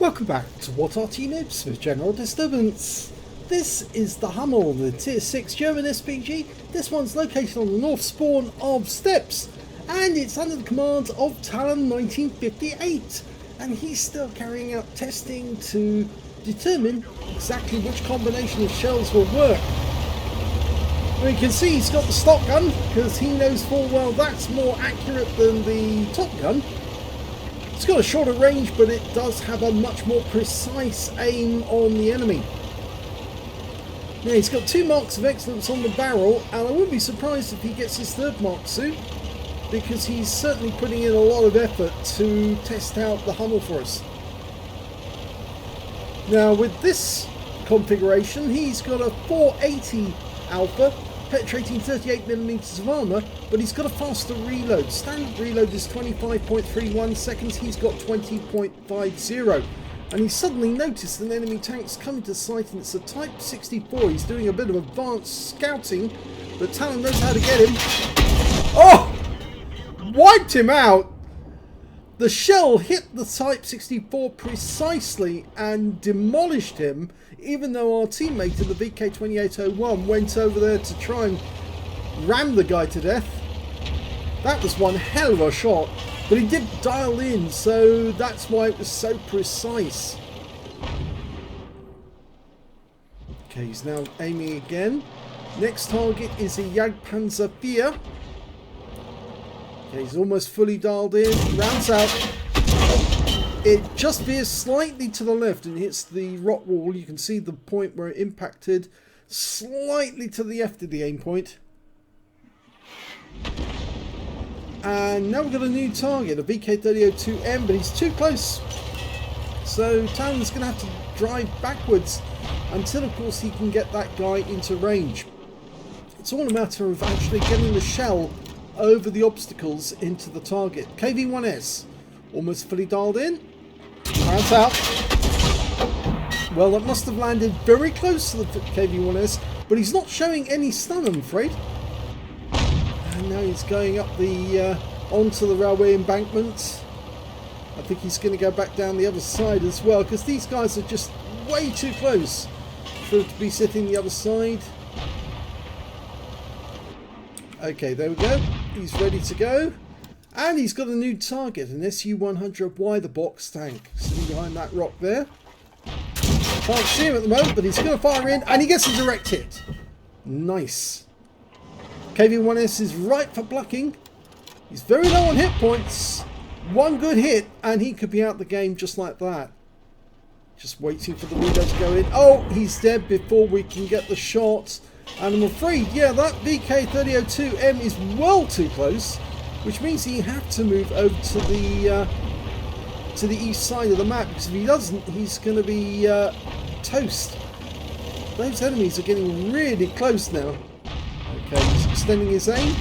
Welcome back to What Arty Noobs with General Disturbance. This is the Hummel, the Tier 6 German SPG. This one's located on the north spawn of Steppes, and it's under the command of talon1958. And he's still carrying out testing to determine exactly which combination of shells will work. Well, you can see he's got the stock gun, because he knows full well that's more accurate than the top gun. It's got a shorter range, but it does have a much more precise aim on the enemy. Now, he's got 2 marks of excellence on the barrel, and I wouldn't be surprised if he gets his 3rd mark soon, because he's certainly putting in a lot of effort to test out the Hummel for us. Now, with this configuration, he's got a 480 alpha, penetrating 38mm of armour, but he's got a faster reload. Standard reload is 25.31 seconds, he's got 20.50. And he suddenly noticed an enemy tank's coming to sight, and it's a Type 64. He's doing a bit of advanced scouting, but Talon knows how to get him. Oh! Wiped him out! The shell hit the Type 64 precisely and demolished him, even though our teammate in the VK2801 went over there to try and ram the guy to death. That was one hell of a shot, but he did dial in, so that's why it was so precise. Okay, he's now aiming again. Next target is a Jagdpanzer IV. Okay, he's almost fully dialed in. Rounds out. It just veers slightly to the left and hits the rock wall. You can see the point where it impacted slightly to the left of the aim point. And now we've got a new target, a VK3002M, but he's too close. So Talon's going to have to drive backwards until, of course, he can get that guy into range. It's all a matter of actually getting the shell over the obstacles into the target. KV-1S, almost fully dialed in. Rounds out. Well, that must have landed very close to the KV-1S, but he's not showing any stun, I'm afraid. And now he's going up the onto the railway embankment. I think he's going to go back down the other side as well, because these guys are just way too close for him to be sitting the other side. Okay, there we go. He's ready to go. And he's got a new target, an SU-100Y, the box tank, sitting behind that rock there. Can't see him at the moment, but he's going to fire in, and he gets a direct hit. Nice. KV-1S is right for blocking. He's very low on hit points. One good hit, and he could be out the game just like that. Just waiting for the reload to go in. Oh, he's dead before we can get the shot. And I'm afraid, yeah, that VK3002M is well too close, which means you have to move over to the east side of the map, because if he doesn't, he's going to be toast. Those enemies are getting really close now. Okay, he's extending his aim,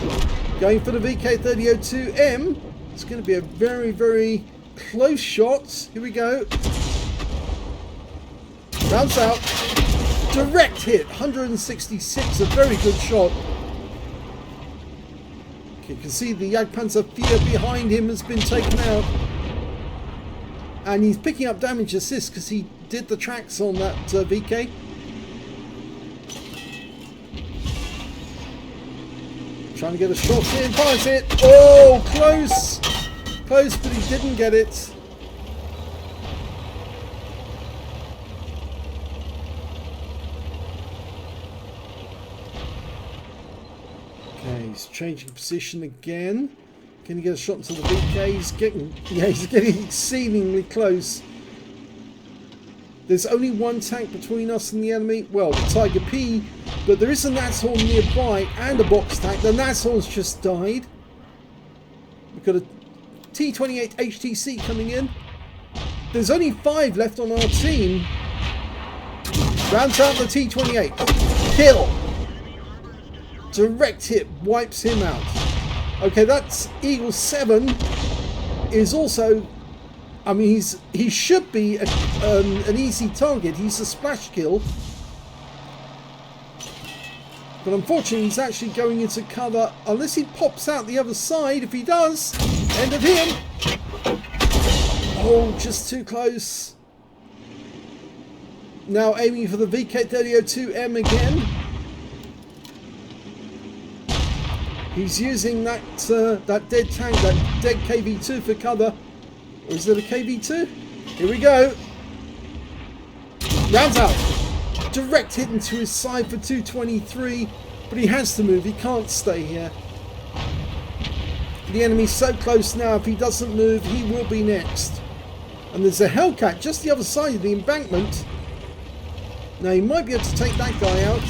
going for the VK3002M. It's going to be a very, very close shot. Here we go. Rounds out. Direct hit, 166, a very good shot. Okay, you can see the Jagdpanzer IV behind him has been taken out. And he's picking up damage assist because he did the tracks on that VK. Trying to get a shot in, fires it. Oh, close! Close, but he didn't get it. Okay, he's changing position again. Can he get a shot into the VK? He's getting exceedingly close. There's only one tank between us and the enemy. Well, the Tiger P, but there is a Nashorn nearby and a box tank. The Nashorn's just died. We've got a T28 HTC coming in. There's only 5 left on our team. Rounds out the T28. Kill. Direct hit wipes him out. Okay, that's Eagle 7 is also, I mean, he should be an easy target. He's a splash kill. But unfortunately, he's actually going into cover unless he pops out the other side. If he does, end of him. Oh, just too close. Now aiming for the VK3002M again. He's using that that dead tank, that dead KV2 for cover. Or is it a KV2? Here we go. Rounds out. Direct hit into his side for 223. But he has to move. He can't stay here. The enemy's so close now. If he doesn't move, he will be next. And there's a Hellcat just the other side of the embankment. Now he might be able to take that guy out.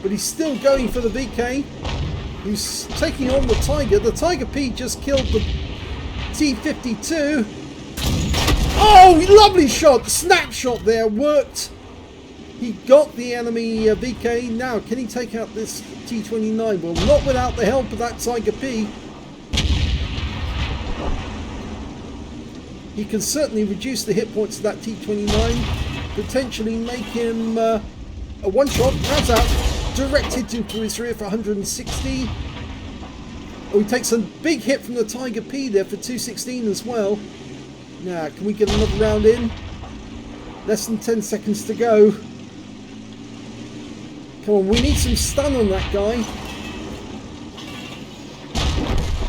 But he's still going for the VK. He's taking on the Tiger. The Tiger P just killed the T-52. Oh, lovely shot. Snapshot there. Worked. He got the enemy VK. Now, can he take out this T-29? Well, not without the help of that Tiger P. He can certainly reduce the hit points of that T-29. Potentially make him a one-shot. Rounds out. Direct hit into his rear for 160. Oh, he takes a big hit from the Tiger P there for 216 as well. Now, can we get another round in? Less than 10 seconds to go. Come on, we need some stun on that guy.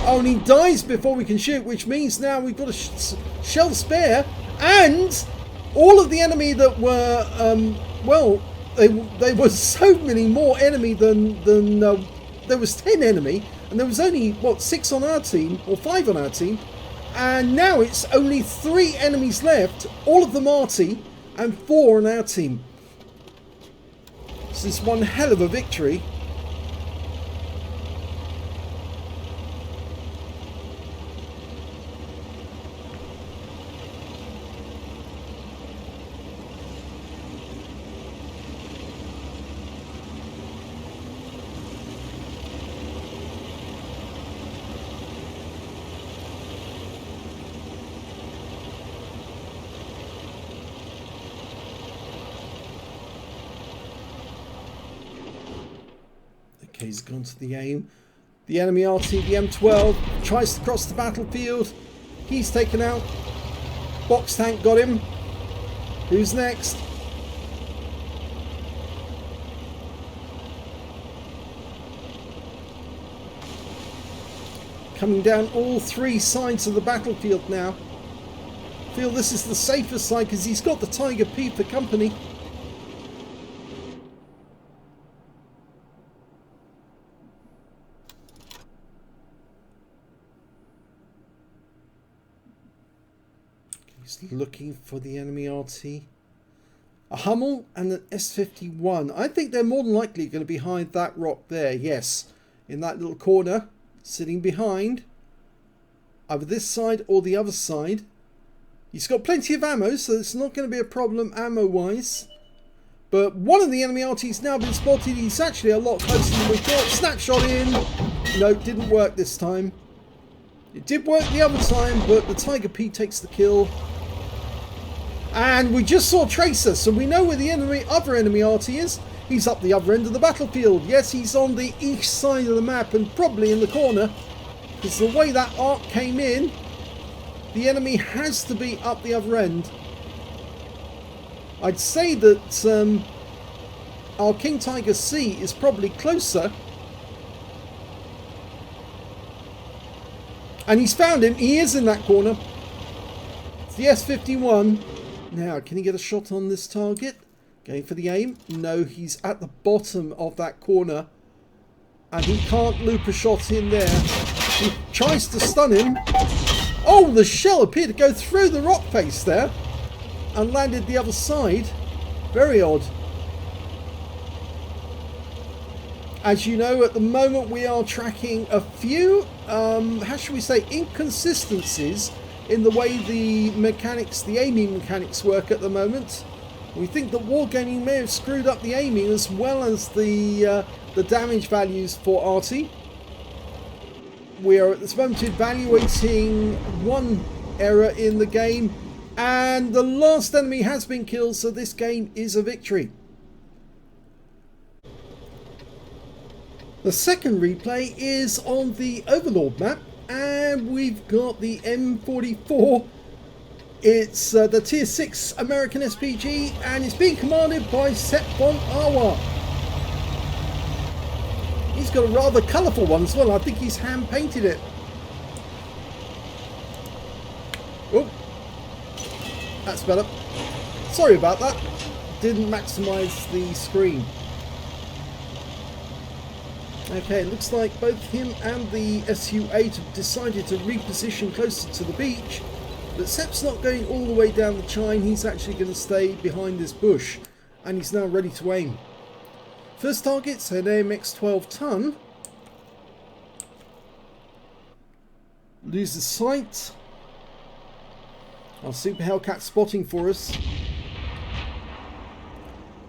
Oh, and he dies before we can shoot, which means now we've got a shell spare. And all of the enemy that were, well, there was so many more enemy than there was 10 enemy, and there was only what 6 on our team or 5 on our team, and now it's only 3 enemies left, all of them Arty, and 4 on our team. This is one hell of a victory. He's gone to the aim. The enemy RT, the M12, tries to cross the battlefield. He's taken out. Box tank got him. Who's next? Coming down all 3 sides of the battlefield now. Feel this is the safest side because he's got the Tiger P for company. He's looking for the enemy RT. A Hummel and an S51. I think they're more than likely going to be behind that rock there. Yes, in that little corner, sitting behind. Either this side or the other side. He's got plenty of ammo, so it's not going to be a problem ammo-wise. But one of the enemy RT's now been spotted. He's actually a lot closer than we thought. Snapshot in. No, didn't work this time. It did work the other time, but the Tiger P takes the kill. And we just saw Tracer, so we know where the other enemy RT is. He's up the other end of the battlefield. Yes, he's on the east side of the map and probably in the corner. Because the way that arc came in, the enemy has to be up the other end. I'd say that our King Tiger C is probably closer. And he's found him. He is in that corner. It's the S51. Now, can he get a shot on this target? Going for the aim. No, he's at the bottom of that corner. And he can't loop a shot in there. He tries to stun him. Oh, the shell appeared to go through the rock face there. And landed the other side. Very odd. As you know, at the moment we are tracking a few, how should we say, inconsistencies in the way the mechanics, the aiming mechanics work at the moment. We think that Wargaming may have screwed up the aiming as well as the damage values for Arty. We are at this moment evaluating one error in the game, and the last enemy has been killed, so this game is a victory. The second replay is on the Overlord map, and we've got the M44 It's the Tier 6 American SPG, and it's being commanded by Sepp von Awa. He's got a rather colourful one as well. I think he's hand painted it. Oh, that's better. Sorry about that. Didn't maximise the screen. Okay, it looks like both him and the SU-8 have decided to reposition closer to the beach. But Sepp's not going all the way down the chine. He's actually going to stay behind this bush. And he's now ready to aim. First target's an AMX-12 ton. Loses sight. Our Super Hellcat spotting for us.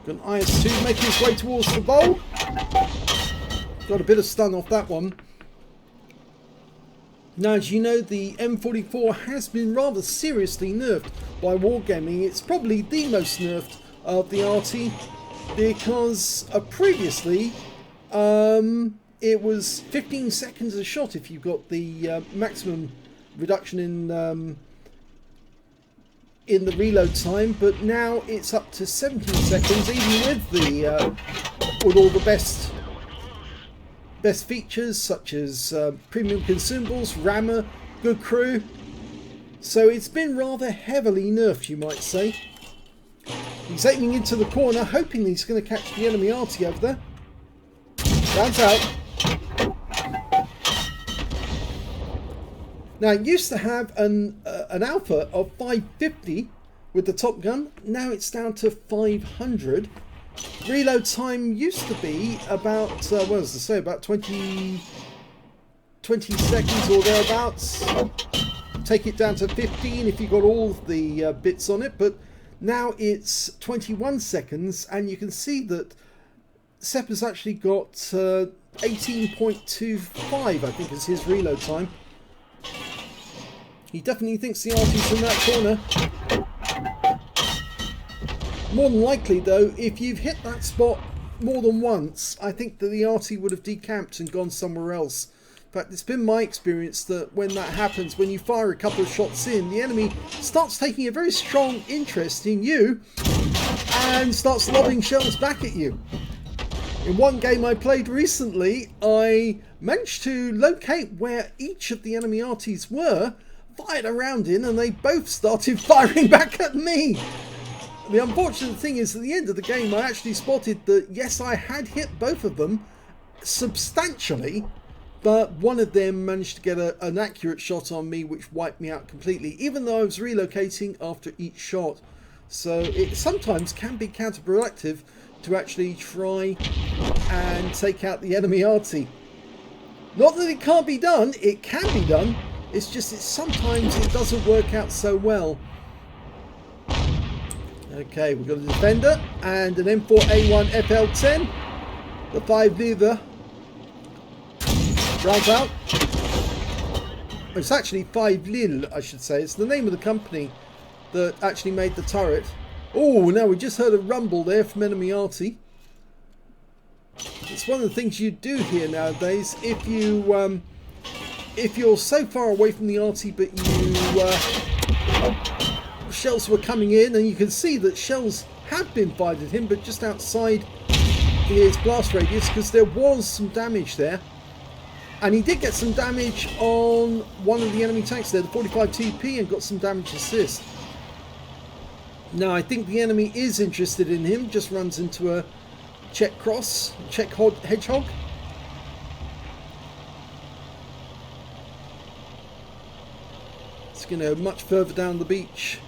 Got an IS-2 making his way towards the bowl. Got a bit of stun off that one. Now, as you know, the M44 has been rather seriously nerfed by Wargaming. It's probably the most nerfed of the Arty, because previously it was 15 seconds a shot if you got the maximum reduction in the reload time, but now it's up to 17 seconds, even with the with all the best features such as premium consumables, rammer, good crew. So it's been rather heavily nerfed, you might say. He's aiming into the corner, hoping he's going to catch the enemy Arty over there. Rounds out. Now, it used to have an alpha of 550 with the Top Gun. Now it's down to 500. Reload time used to be about, what was I say, about 20 seconds or thereabouts. Take it down to 15 if you got all of the bits on it, but now it's 21 seconds, and you can see that Sepp has actually got 18.25, I think is his reload time. He definitely thinks the Arty's in that corner. More than likely, though, if you've hit that spot more than once, I think that the Arty would have decamped and gone somewhere else. In fact, it's been my experience that when that happens, when you fire a couple of shots in, the enemy starts taking a very strong interest in you and starts lobbing shells back at you. In one game I played recently, I managed to locate where each of the enemy Artys were, fired a round in, and they both started firing back at me. The unfortunate thing is, at the end of the game, I actually spotted that, yes, I had hit both of them substantially, but one of them managed to get an accurate shot on me, which wiped me out completely, even though I was relocating after each shot. So it sometimes can be counterproductive to actually try and take out the enemy Arty. Not that it can't be done, it can be done. It's just that sometimes it doesn't work out so well. Okay, we've got a Defender and an M4A1 FL10. The 5 lever. Rounds out. It's actually 5 Lille, I should say. It's the name of the company that actually made the turret. Oh, now we just heard a rumble there from enemy Arty. It's one of the things you do here nowadays. If you're so far away from the Arty, but shells were coming in, and you can see that shells have been fired at him, but just outside his blast radius, because there was some damage there. And he did get some damage on one of the enemy tanks there, the 45 TP, and got some damage assist. Now, I think the enemy is interested in him, just runs into a Czech hedgehog. It's going to go much further down the beach.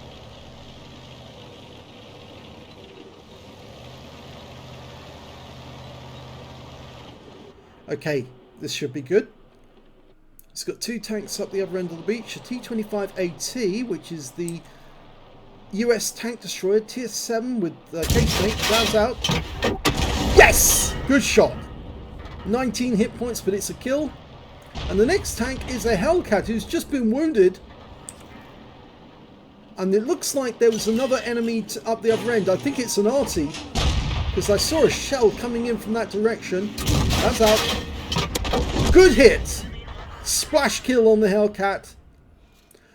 Okay, this should be good. It's got 2 tanks up the other end of the beach. A T-25AT, which is the US tank destroyer, tier 7 with casemate, rounds out. Yes! Good shot. 19 hit points, but it's a kill. And the next tank is a Hellcat who's just been wounded. And it looks like there was another enemy up the other end. I think it's an Arty, because I saw a shell coming in from that direction. That's out. Good hit. Splash kill on the Hellcat.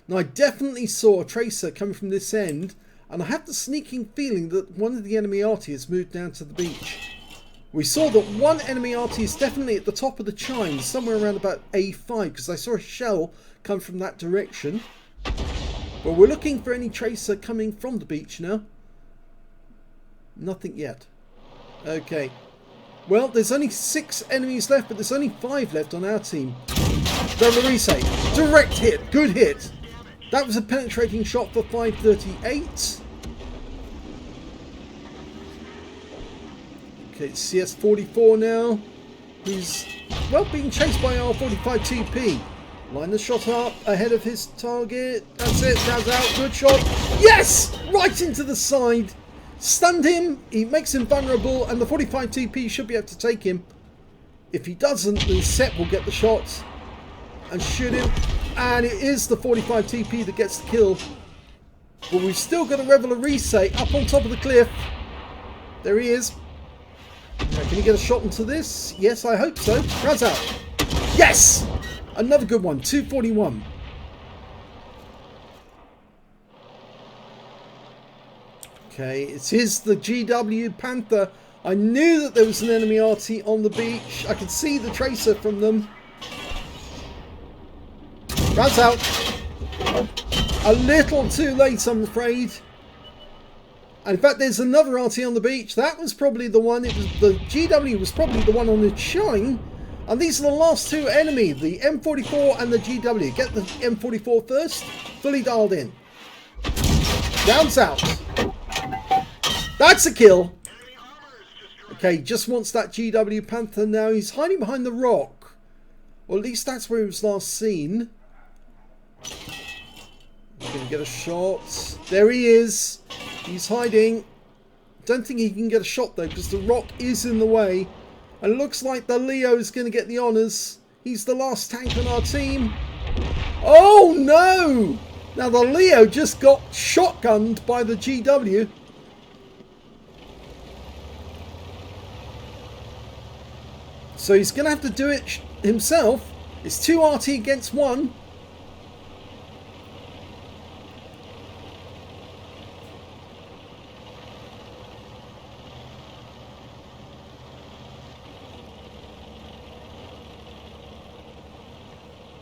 Now I definitely saw a tracer coming from this end, and I have the sneaking feeling that one of the enemy Arty has moved down to the beach. We saw that one enemy Arty is definitely at the top of the chine, somewhere around about A5, because I saw a shell come from that direction. But we're looking for any tracer coming from the beach now. Nothing yet. Okay. Well, there's only 6 enemies left, but there's only 5 left on our team. Reverise. Direct hit. Good hit. That was a penetrating shot for 538. Okay, it's CS44 now, who's, well, being chased by R45TP. Line the shot up ahead of his target. That's it, that's out, good shot. Yes! Right into the side. Stunned him, he makes him vulnerable, and the 45TP should be able to take him. If he doesn't, then Sepp will get the shot and shoot him. And it is the 45TP that gets the kill. But we've still got a Reverise up on top of the cliff. There he is. Can he get a shot into this? Yes, I hope so. Runs out. Yes! Another good one. 241. Okay, it is the GW Panther. I knew that there was an enemy Arty on the beach. I could see the tracer from them. Runs out. A little too late, I'm afraid. And in fact, there's another Arty on the beach. That was probably the one. It was the GW was probably the one on the chine. And these are the last 2 enemy, the M44 and the GW. Get the M44 first. Fully dialed in. Rounds out. That's a kill. Okay, just wants that GW Panther now. He's hiding behind the rock. Or at least that's where he was last seen. He's going to get a shot. There he is. He's hiding. Don't think he can get a shot though, because the rock is in the way. And it looks like the Leo is going to get the honours. He's the last tank on our team. Oh no! Now the Leo just got shotgunned by the GW. So he's going to have to do it himself. It's 2 Arty against 1.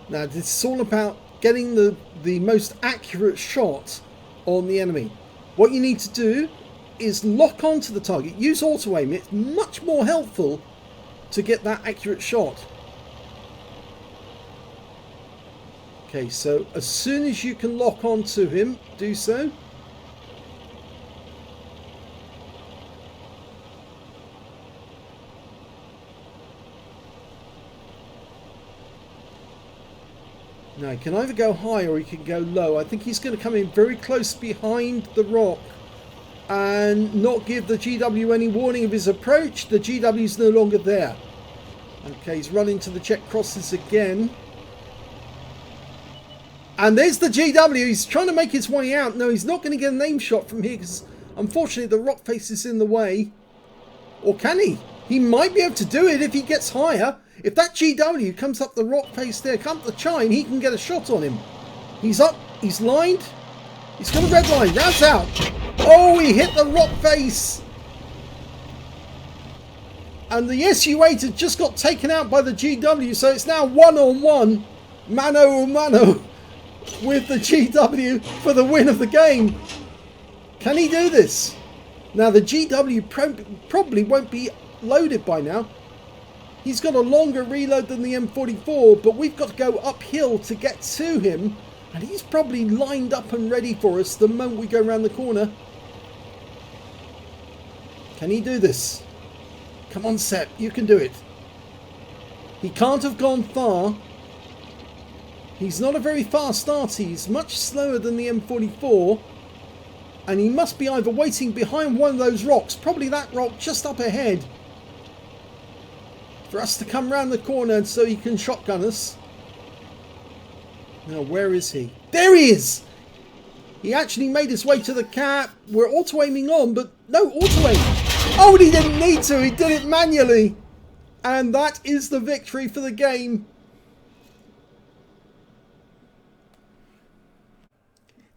Now this is all about getting the most accurate shot on the enemy. What you need to do is lock onto the target. Use auto aim. It's much more helpful to get that accurate shot. Okay, so as soon as you can lock onto him, do so. Now he can either go high or he can go low. I think he's going to come in very close behind the rock and not give the GW any warning of his approach. The GW is no longer there. Okay, he's running to the check crosses again. And there's the GW. He's trying to make his way out. No, he's not going to get a name shot from here because unfortunately the rock face is in the way. Or can he? He might be able to do it if he gets higher. If that GW comes up the rock face there, come up the chine, he can get a shot on him. He's up, he's lined. He's got a red line, rounds out. Oh, he hit the rock face. And the SU-8 had just got taken out by the GW, so it's now 1-on-1, mano a mano, with the GW for the win of the game. Can he do this? Now the GW probably won't be loaded by now. He's got a longer reload than the M44, but we've got to go uphill to get to him. And he's probably lined up and ready for us the moment we go around the corner. Can he do this? Come on, Sepp, you can do it. He can't have gone far. He's not a very fast starter. He's much slower than the M44. And he must be either waiting behind one of those rocks, probably that rock just up ahead, for us to come round the corner so he can shotgun us. Now, where is he? There he is! He actually made his way to the cap. We're auto-aiming on, but no auto-aim. Oh, and he didn't need to. He did it manually. And that is the victory for the game.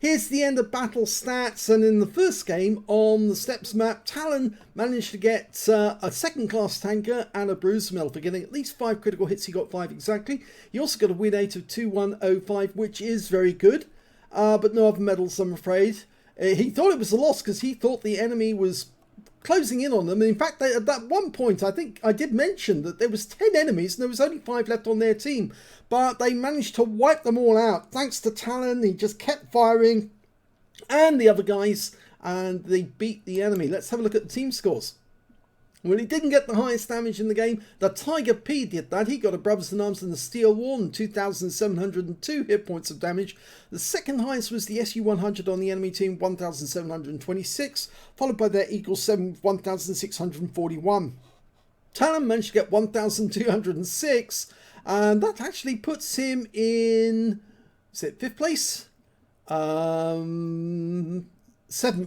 Here's the end of battle stats, and in the first game on the Steppes map, Talon managed to get a second class tanker and a bruiser medal for getting at least 5 critical hits. He got 5 exactly. He also got a win rate of 2105, which is very good, but no other medals, I'm afraid. He thought it was a loss because he thought the enemy was closing in on them. And in fact, at that one point, I think I did mention that there was 10 enemies and there was only 5 left on their team. But they managed to wipe them all out. Thanks to Talon, he just kept firing. And the other guys, and they beat the enemy. Let's have a look at the team scores. Well, he didn't get the highest damage in the game. The Tiger P did that. He got a Brothers in Arms and the Steel Wall and 2,702 hit points of damage. The second highest was the SU-100 on the enemy team, 1,726, followed by their Eagle 7 with 1,641. Talon managed to get 1,206, and that actually puts him in, is it 5th place? 7th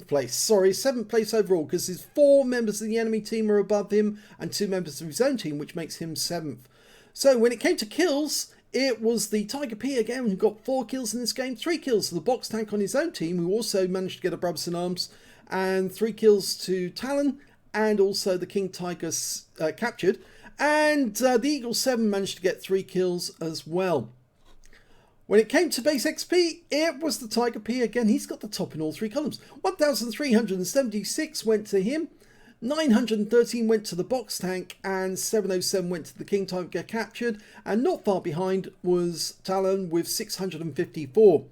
place, sorry, 7th place overall, because his 4 members of the enemy team are above him and 2 members of his own team, which makes him 7th. So when it came to kills, it was the Tiger P again who got 4 kills in this game, 3 kills to the box tank on his own team, who also managed to get a Brothers in Arms, and 3 kills to Talon, and also the King Tiger captured, and the Eagle 7 managed to get 3 kills as well. When it came to base XP, it was the Tiger P again. He's got the top in all 3 columns. 1,376 went to him, 913 went to the box tank, and 707 went to the King Tiger captured. And not far behind was Talon with 654.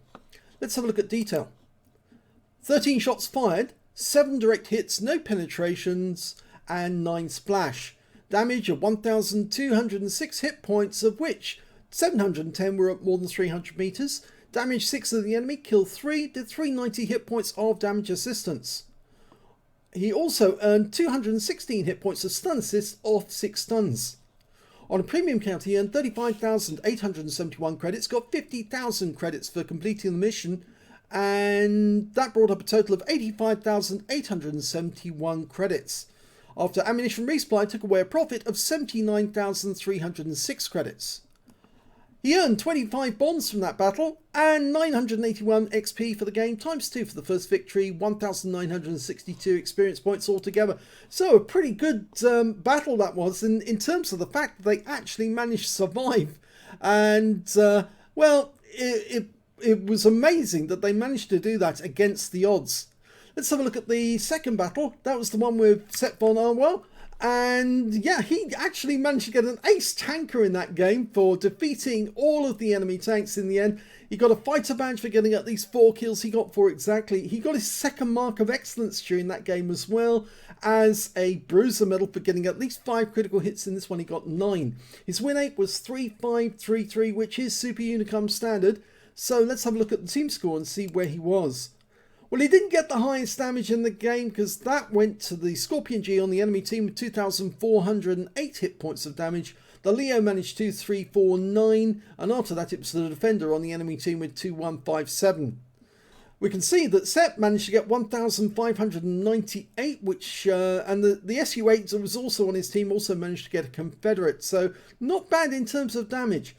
Let's have a look at detail. 13 shots fired, 7 direct hits, no penetrations, and 9 splash. Damage of 1,206 hit points, of which 710 were at more than 300 meters. Damaged 6 of the enemy, killed 3, did 390 hit points of damage assistance. He also earned 216 hit points of stun assist off 6 stuns. On a premium count, he earned 35,871 credits, got 50,000 credits for completing the mission, and that brought up a total of 85,871 credits. After ammunition resupply, took away a profit of 79,306 credits. He earned 25 bonds from that battle and 981 XP for the game, times 2 for the first victory, 1,962 experience points altogether. So a pretty good battle that was, in terms of the fact that they actually managed to survive. And, well, it was amazing that they managed to do that against the odds. Let's have a look at the second battle. That was the one with Steppes von Overlord. And yeah, he actually managed to get an ace tanker in that game for defeating all of the enemy tanks in the end. He got a fighter badge for getting at least 4 kills. He got 4 exactly. He got his second mark of excellence during that game, as well as a bruiser medal for getting at least 5 critical hits. In this one, he got 9. His win rate was 3533, which is Super Unicum standard. So let's have a look at the team score and see where he was. Well, he didn't get the highest damage in the game because that went to the Scorpion G on the enemy team with 2,408 hit points of damage. The Leo managed 2,349, and after that it was the Defender on the enemy team with 2,157. We can see that Sepp managed to get 1,598, which and the SU-8 that was also on his team also managed to get a Confederate, so not bad in terms of damage.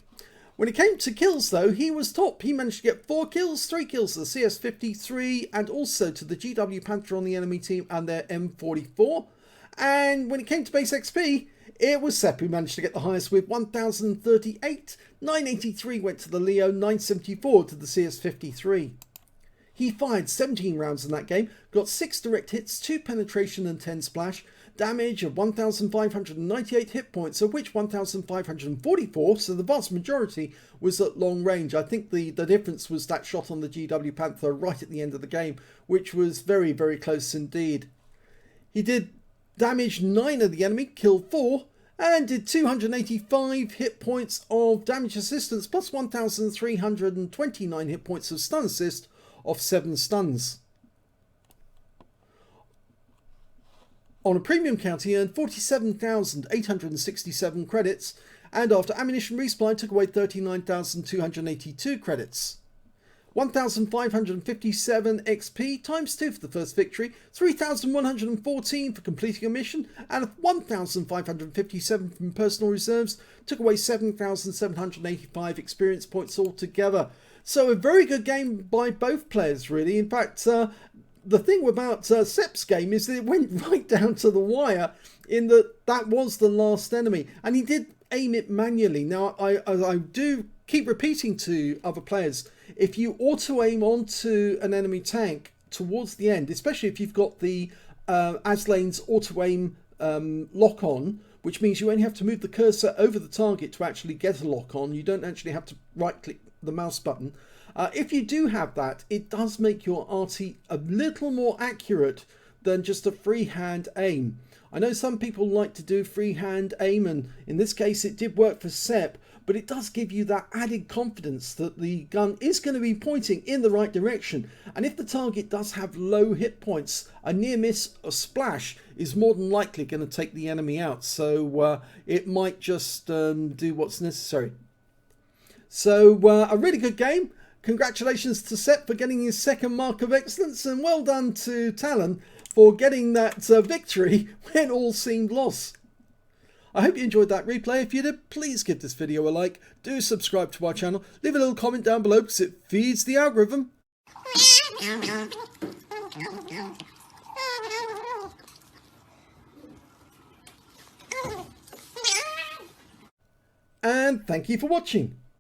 When it came to kills, though, he was top. He managed to get 4 kills, 3 kills to the CS-53 and also to the GW Panther on the enemy team and their M44. And when it came to base XP, it was Sepp who managed to get the highest with 1,038. 983 went to the Leo, 974 to the CS-53. He fired 17 rounds in that game, got 6 direct hits, 2 penetration and 10 splash. Damage of 1,598 hit points, of which 1,544, so the vast majority, was at long range. I think the difference was that shot on the GW Panther right at the end of the game, which was very, very close indeed. He did damage 9 of the enemy, killed 4, and did 285 hit points of damage assistance, plus 1,329 hit points of stun assist off 7 stuns. On a premium count, he earned 47,867 credits, and after ammunition resupply, took away 39,282 credits. 1,557 XP times 2 for the first victory, 3,114 for completing a mission, and 1,557 from personal reserves took away 7,785 experience points altogether. So a very good game by both players, really. In fact, the thing about Steppes' game is that it went right down to the wire, in that was the last enemy, and he did aim it manually. Now, I do keep repeating to other players, if you auto aim onto an enemy tank towards the end, especially if you've got the Aslains auto aim lock on, which means you only have to move the cursor over the target to actually get a lock on. You don't actually have to right click the mouse button. If you do have that, it does make your Arty a little more accurate than just a freehand aim. I know some people like to do freehand aim, and in this case it did work for Steppes, but it does give you that added confidence that the gun is going to be pointing in the right direction. And if the target does have low hit points, a near miss or splash is more than likely going to take the enemy out. So it might just do what's necessary. So a really good game. Congratulations to Steppes for getting his second mark of excellence, and well done to Talon for getting that victory when all seemed lost. I hope you enjoyed that replay. If you did, please give this video a like. Do subscribe to our channel. Leave a little comment down below because it feeds the algorithm. And thank you for watching.